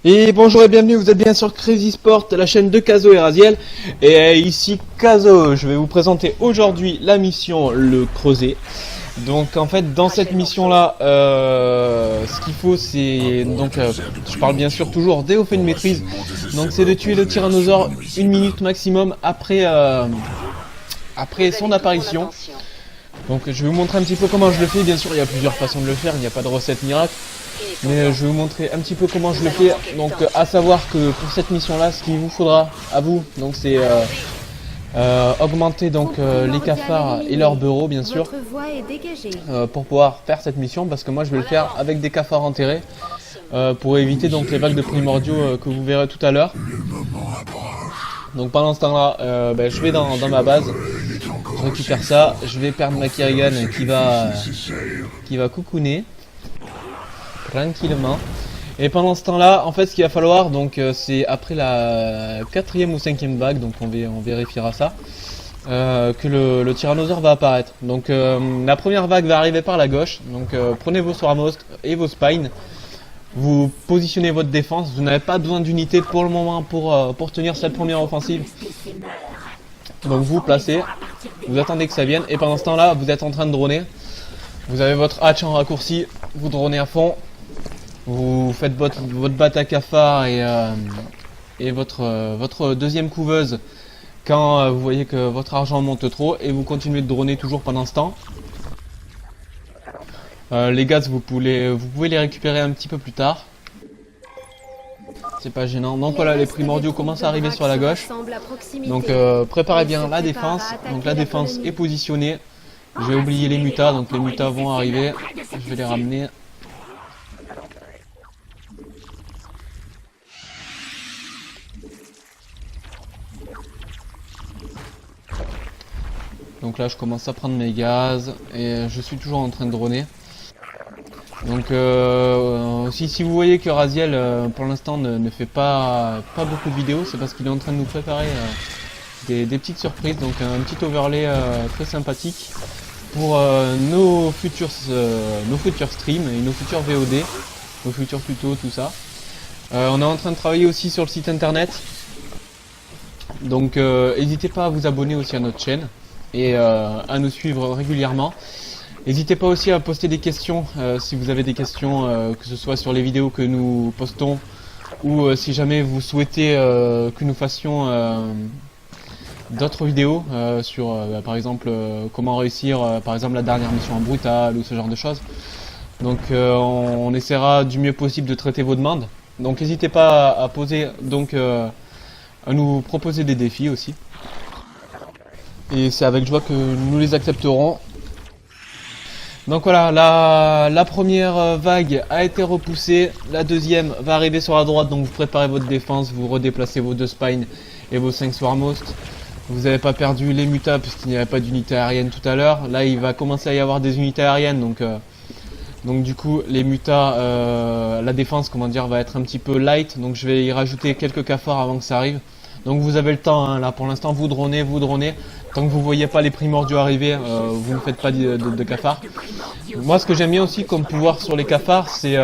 Et bonjour et bienvenue, vous êtes bien sur Crazy Sport, la chaîne de Kazo et Raziel. Et ici Kazo, je vais vous présenter aujourd'hui la mission Le Creuset. Donc en fait dans cette mission là, ce qu'il faut c'est, je parle bien sûr toujours dès au fait une maîtrise. Donc c'est de tuer le tyrannosaure 1 minute maximum après son apparition. Donc je vais vous montrer un petit peu comment je le fais. Bien sûr il y a plusieurs façons de le faire, il n'y a pas de recette miracle. Mais je vais vous montrer un petit peu comment je le fais. Donc à savoir que pour cette mission là, ce qu'il vous faudra à vous, donc c'est augmenter donc les cafards et leurs bureaux bien sûr, pour pouvoir faire cette mission, parce que moi je vais le faire avec des cafards enterrés pour éviter donc les vagues de primordiaux que vous verrez tout à l'heure. Donc pendant ce temps là, je vais dans ma base, je récupère ça, je vais perdre ma Kerrigan qui va coucouner tranquillement. Et pendant ce temps là, en fait ce qu'il va falloir, donc c'est après la 4e ou 5e vague, donc on vérifiera ça, que le tyrannosaure va apparaître. Donc la première vague va arriver par la gauche, donc prenez vos Swarmost et vos Spines, vous positionnez votre défense, vous n'avez pas besoin d'unité pour le moment pour tenir cette première offensive. Donc vous placez, vous attendez que ça vienne, et pendant ce temps là vous êtes en train de droner. Vous avez votre hatch en raccourci, vous dronez à fond. Vous faites votre batte à cafard et votre deuxième couveuse quand vous voyez que votre argent monte trop, et vous continuez de droner toujours pendant ce temps. Les gaz vous pouvez les récupérer un petit peu plus tard. C'est pas gênant. Donc voilà, les primordiaux commencent à arriver sur la gauche. Donc préparez bien la défense. Donc la défense est positionnée. J'ai oublié les mutas, donc les mutas vont arriver. Je vais les ramener. Donc là je commence à prendre mes gaz et je suis toujours en train de droner. Donc si vous voyez que Raziel pour l'instant ne fait pas beaucoup de vidéos, c'est parce qu'il est en train de nous préparer des petites surprises, donc un petit overlay très sympathique pour nos futurs streams et nos futurs VOD, nos futurs tutos, tout ça. On est en train de travailler aussi sur le site internet, donc n'hésitez pas à vous abonner aussi à notre chaîne et à nous suivre régulièrement. N'hésitez pas aussi à poster des questions si vous avez des questions, que ce soit sur les vidéos que nous postons, ou si jamais vous souhaitez que nous fassions d'autres vidéos sur par exemple comment réussir par exemple la dernière mission en brutal ou ce genre de choses. Donc on essaiera du mieux possible de traiter vos demandes. Donc n'hésitez pas à poser, donc à nous proposer des défis aussi. Et c'est avec joie que nous les accepterons. Donc voilà, la première vague a été repoussée, la deuxième va arriver sur la droite, donc vous préparez votre défense, vous redéplacez vos 2 Spines et vos 5 Swarmost. Vous n'avez pas perdu les mutas puisqu'il n'y avait pas d'unité aérienne tout à l'heure. Là il va commencer à y avoir des unités aériennes, donc du coup les mutas, la défense va être un petit peu light, donc je vais y rajouter quelques cafards avant que ça arrive. Donc vous avez le temps, hein, là pour l'instant vous dronez. Tant que vous voyez pas les primordiaux arriver, vous ne faites pas de cafards. Moi ce que j'aime bien aussi comme pouvoir sur les cafards, c'est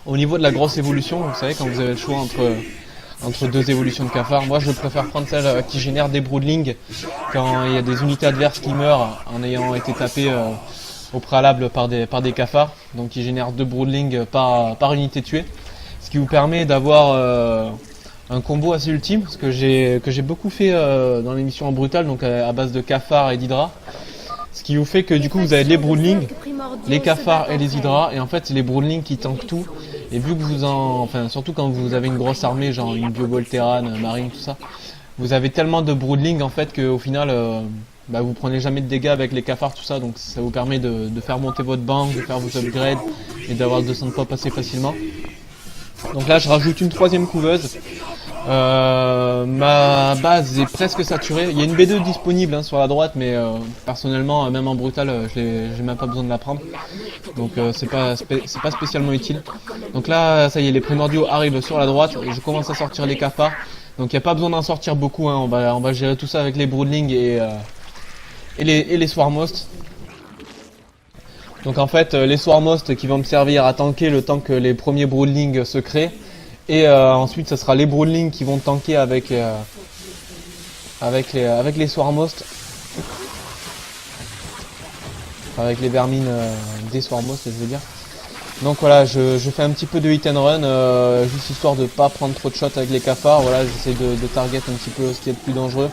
au niveau de la grosse évolution. Vous savez, quand vous avez le choix entre 2 évolutions de cafards, moi je préfère prendre celle qui génère des broodlings quand il y a des unités adverses qui meurent en ayant été tapées au préalable par des cafards. Donc qui génèrent 2 broodlings par unité tuée, ce qui vous permet d'avoir un combo assez ultime, ce que j'ai beaucoup fait dans l'émission en brutal, donc à base de cafards et d'hydra. Ce qui vous fait que du coup vous avez les broodlings, les cafards et les hydras, et en fait c'est les broodlings qui tankent tout. Et vu que surtout quand vous avez une grosse armée, genre une Biobolteran, marine, tout ça, vous avez tellement de broodlings en fait qu'au final vous prenez jamais de dégâts avec les cafards, tout ça, donc ça vous permet de faire monter votre banque, de faire vos upgrades et d'avoir 200 pop assez facilement. Donc là je rajoute une 3e couveuse. Ma base est presque saturée. Il y a une B2 disponible sur la droite, mais personnellement même en brutal j'ai même pas besoin de la prendre. Donc c'est pas spécialement utile. Donc là ça y est, les primordiaux arrivent sur la droite et je commence à sortir les cafards. Donc il n'y a pas besoin d'en sortir beaucoup, hein. On va gérer tout ça avec les broodlings et les Swarmost. Donc en fait les Swarmost qui vont me servir à tanker le temps que les premiers broodlings se créent, Et ensuite, ça sera les Broodlings qui vont tanker avec les Swarmost. Avec les vermines des Swarmost, je veux dire. Donc voilà, je fais un petit peu de hit and run, juste histoire de pas prendre trop de shots avec les cafards. Voilà, j'essaie de target un petit peu ce qui est le plus dangereux.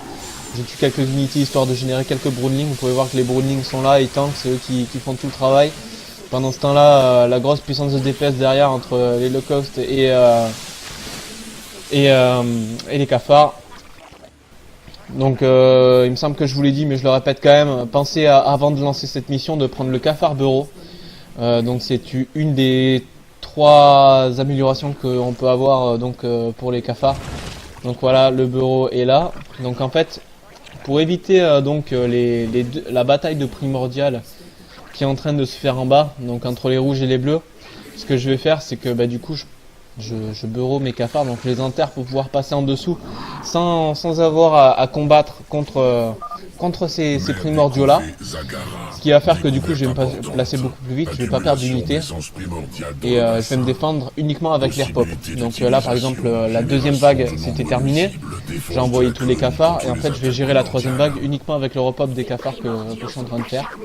J'ai tué quelques unités histoire de générer quelques Broodlings. Vous pouvez voir que les Broodlings sont là, ils tankent, c'est eux qui font tout le travail. Pendant ce temps-là, la grosse puissance de DPS derrière entre les low-cost et les cafards. Donc il me semble que je vous l'ai dit, mais je le répète quand même, pensez avant de lancer cette mission de prendre le cafard bureau. Donc c'est une des 3 améliorations qu'on peut avoir pour les cafards. Donc voilà, le bureau est là. Donc en fait, pour éviter la bataille de primordial qui est en train de se faire en bas, donc entre les rouges et les bleus, ce que je vais faire, c'est que du coup je bureau mes cafards, donc je les enterre pour pouvoir passer en dessous sans avoir à combattre contre ces primordiaux là, ce qui va faire que du coup je vais me placer beaucoup plus vite, je vais pas perdre d'unité et je vais me défendre uniquement avec l'air pop. Donc là par exemple la deuxième vague c'était terminé, j'ai envoyé tous les cafards et en fait je vais gérer la troisième vague uniquement avec le repop des cafards que je suis en train de faire.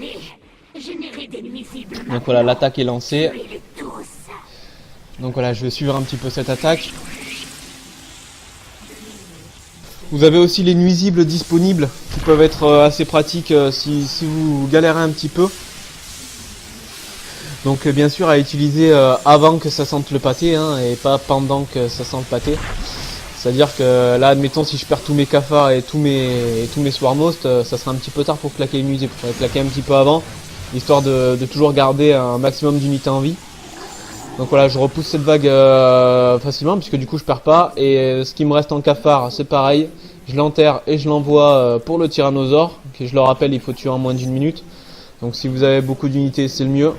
Donc voilà, l'attaque est lancée. Donc voilà, je vais suivre un petit peu cette attaque. Vous avez aussi les nuisibles disponibles qui peuvent être assez pratiques si vous galérez un petit peu. Donc bien sûr à utiliser avant que ça sente le pâté et pas pendant que ça sente le pâté. C'est-à-dire que là, admettons, si je perds tous mes cafards et tous mes Swarmost, ça sera un petit peu tard pour claquer les nuisibles. Il faudrait claquer un petit peu avant, histoire de toujours garder un maximum d'unités en vie. Donc voilà, je repousse cette vague facilement puisque du coup je perds pas. Et ce qui me reste en cafard, c'est pareil. Je l'enterre et je l'envoie pour le tyrannosaure. Que je le rappelle, il faut tuer en moins d'1 minute. Donc si vous avez beaucoup d'unités, c'est le mieux.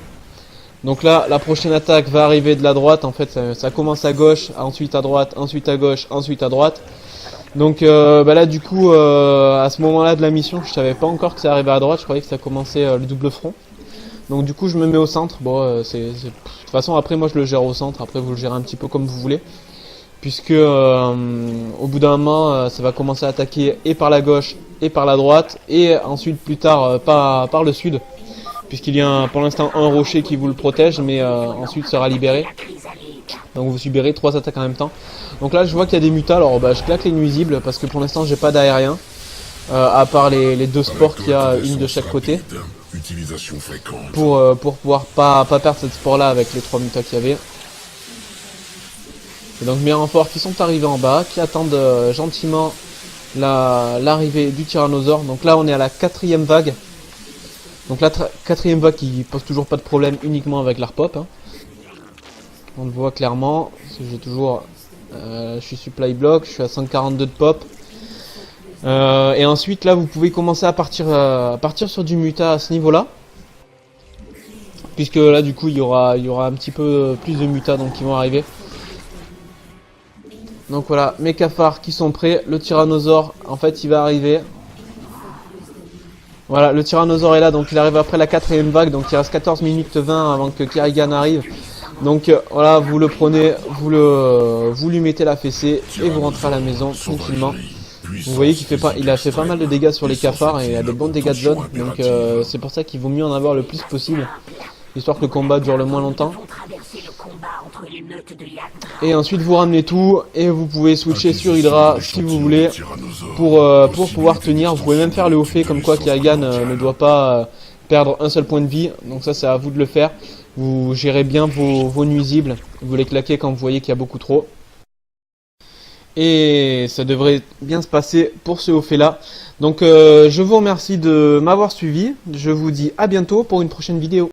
Donc là, la prochaine attaque va arriver de la droite. En fait, ça commence à gauche, ensuite à droite, ensuite à gauche, ensuite à droite. Donc là, du coup, à ce moment-là de la mission, je savais pas encore que ça arrivait à droite. Je croyais que ça commençait le double front. Donc du coup je me mets au centre, bon de toute façon après moi je le gère au centre, après vous le gérez un petit peu comme vous voulez. Puisque au bout d'un moment ça va commencer à attaquer et par la gauche et par la droite et ensuite plus tard par le sud. Puisqu'il y a pour l'instant un rocher qui vous le protège mais ensuite sera libéré. Donc vous subirez 3 attaques en même temps. Donc là je vois qu'il y a des mutas, alors je claque les nuisibles parce que pour l'instant j'ai pas d'aérien. À part les 2 sports qu'il y a, une de chaque côté. Pour pouvoir pas perdre cette sport là avec les 3 mutas qu'il y avait. Et donc mes renforts qui sont arrivés en bas, qui attendent gentiment l'arrivée du tyrannosaure. Donc là on est à la 4e vague. Donc la 4e vague qui pose toujours pas de problème, uniquement avec l'ARPOP. On le voit clairement, j'ai toujours je suis supply block, je suis à 142 de pop. Et ensuite là vous pouvez commencer à partir sur du muta à ce niveau là, puisque là du coup il y aura un petit peu plus de muta donc qui vont arriver. Donc voilà, mes cafards qui sont prêts, le tyrannosaure en fait il va arriver. Voilà, le tyrannosaure est là, donc il arrive après la 4e vague, donc il reste 14 minutes 20 avant que Kerrigan arrive. Donc voilà, vous le prenez, vous lui mettez la fessée et vous rentrez à la maison tranquillement. Vous voyez qu'il a fait pas mal de dégâts sur les cafards et il a de bons dégâts de zone, donc c'est pour ça qu'il vaut mieux en avoir le plus possible, histoire que le combat dure le moins longtemps. Et ensuite vous ramenez tout et vous pouvez switcher sur Hydra si vous voulez pour pouvoir tenir. Vous pouvez même faire le haut fait comme quoi Kerrigan ne doit pas perdre un seul point de vie, donc ça c'est à vous de le faire. Vous gérez bien vos nuisibles, vous les claquez quand vous voyez qu'il y a beaucoup trop. Et ça devrait bien se passer pour ce haut fait là. Donc je vous remercie de m'avoir suivi. Je vous dis à bientôt pour une prochaine vidéo.